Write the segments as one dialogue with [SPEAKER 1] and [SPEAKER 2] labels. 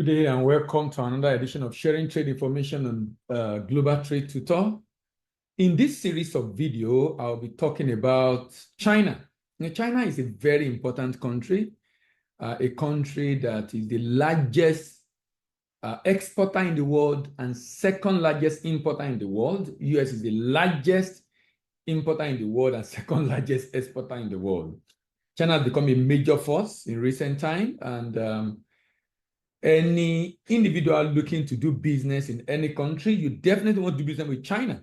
[SPEAKER 1] Good day and welcome to another edition of Sharing Trade Information on Global Trade Tutor. In this series of video, I'll be talking about China. Now, China is a very important country, a country that is the largest exporter in the world and second largest importer in the world. US is the largest importer in the world and second largest exporter in the world. China has become a major force in recent time, and any individual looking to do business in any country, you definitely want to do business with China,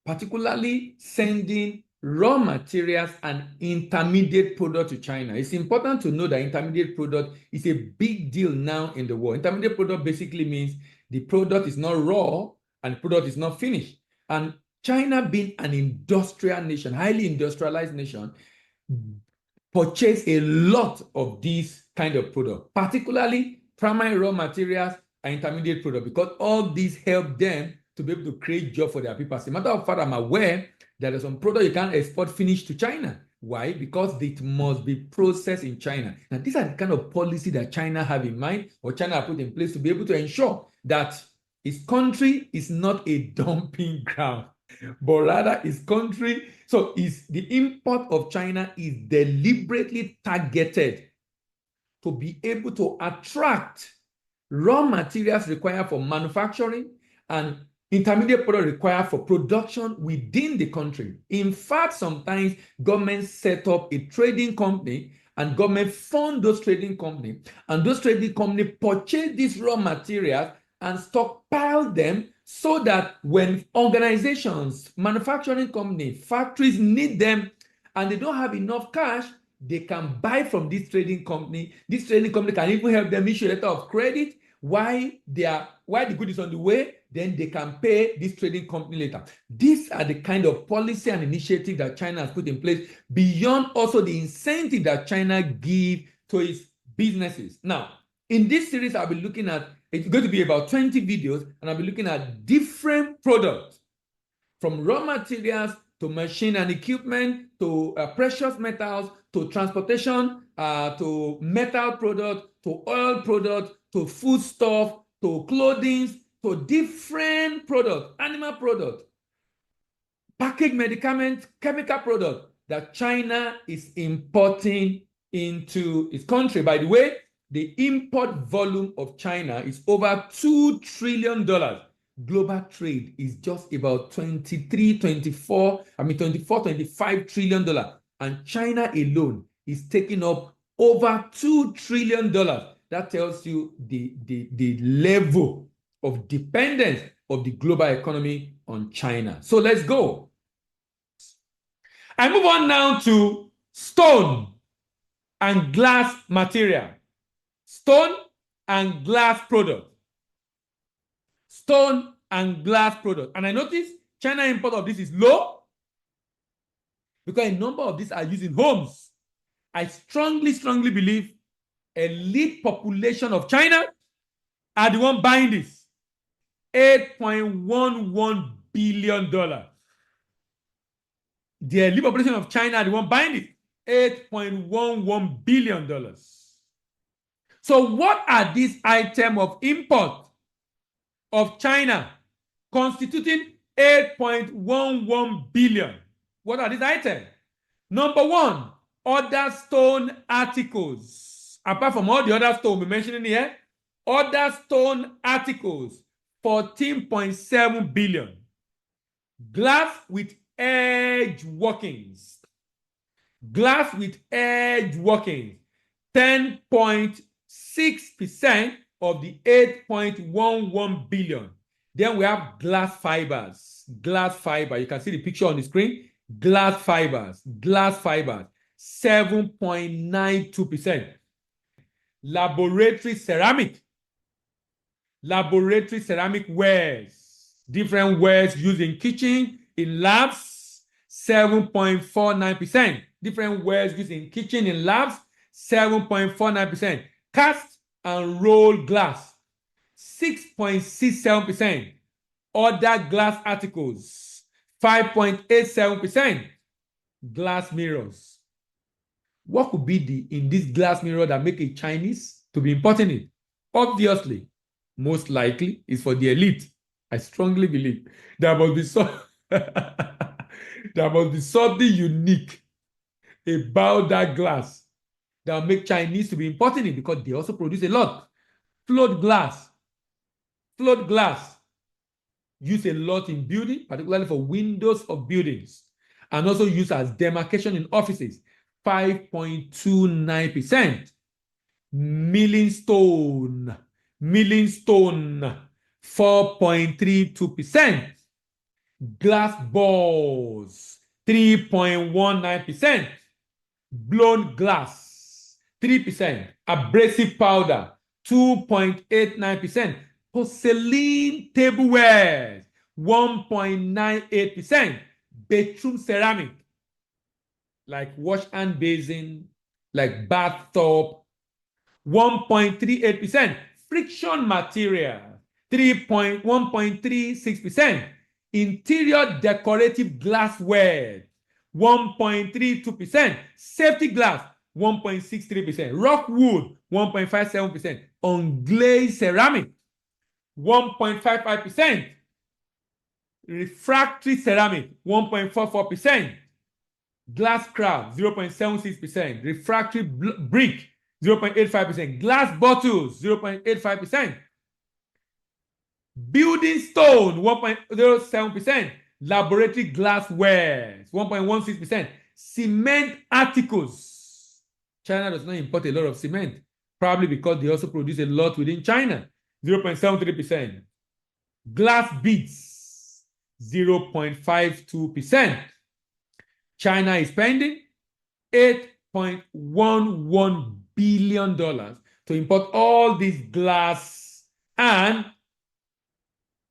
[SPEAKER 1] particularly sending raw materials and intermediate product to China. It's important to know that intermediate product is a big deal now in the world. Intermediate product basically means the product is not raw and the product is not finished. And China, being an industrial nation, highly industrialized nation, purchase a lot of these kind of products, particularly primary raw materials and intermediate product, because all these help them to be able to create jobs for their people. As a matter of fact, I'm aware there are some products you can't export finished to China. Why? Because it must be processed in China. Now, these are the kind of policy that China have in mind, or China have put in place to be able to ensure that its country is not a dumping ground, but rather its country, so is the import of China is deliberately targeted to be able to attract raw materials required for manufacturing and intermediate product required for production within the country. In fact, sometimes governments set up a trading company and government fund those trading companies, and those trading companies purchase these raw materials and stockpile them so that when organizations, manufacturing companies, factories need them and they don't have enough cash, they can buy from this trading company. This trading company can even help them issue a letter of credit while the good is on the way. Then they can pay this trading company later. These are the kind of policy and initiative that China has put in place, beyond also the incentive that China gives to its businesses. Now, in this series, I'll be looking at, it's going to be about 20 videos, and I'll be looking at different products, from raw materials to machine and equipment, to precious metals, to transportation, to metal product, to oil product, to foodstuff, to clothing, to different products, animal product, packaged medicament, chemical product that China is importing into its country. By the way, the import volume of China is over $2 trillion. Global trade is just about 24, $25 trillion. And China alone is taking up over $2 trillion. That tells you the level of dependence of the global economy on China. So let's go. I move on now to stone and glass material. Stone and glass product. Stone and glass product. And I notice China import of this is low because a number of these are used in homes. I strongly believe elite population of China are the one buying this. $8.11 billion. The elite population of China are the one buying it. $8.11 billion. So what are these items of import of China constituting 8.11 billion? What are these items? Number one, other stone articles. Apart from all the other stone we're mentioning here, other stone articles, 14.7 billion. Glass with edge workings. Glass with edge workings, 10.6% of the 8.11 billion. Then we have glass fibers. Glass fiber. You can see the picture on the screen. Glass fibers. Glass fibers. 7.92%. Laboratory ceramic. Laboratory ceramic wares. Different wares used in kitchen, in labs. 7.49%. Different wares used in kitchen, in labs. 7.49%. Cast and rolled glass, 6.67%. Other glass articles, 5.87%. Glass mirrors. What could be in this glass mirror that make it Chinese to be importing it? Obviously, most likely is for the elite. I strongly believe there must be some there must be something unique about that glass that will make Chinese to be importing it because they also produce a lot. Float glass, float glass used a lot in building, particularly for windows of buildings, and also used as demarcation in offices, 5.29%. Milling stone, 4.32%. Glass balls, 3.19%. Blown glass, 3%. Abrasive powder, 2.89%. Porcelain tableware, 1.98%. Bedroom ceramic, like wash and basin, like bathtub, 1.38%. Friction material, 1.36%. Interior decorative glassware, 1.32%. Safety glass, 1.63%. Rock wood, 1.57%. Unglazed ceramic, 1.55%. Refractory ceramic, 1.44%. Glass crab, 0.76%. Refractory brick, 0.85%. Glass bottles, 0.85%. Building stone, 1.07%. Laboratory glassware, 1.16%. Cement articles. China does not import a lot of cement, probably because they also produce a lot within China, 0.73%. Glass beads, 0.52%. China is spending $8.11 billion to import all these glass and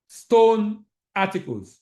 [SPEAKER 1] stone articles.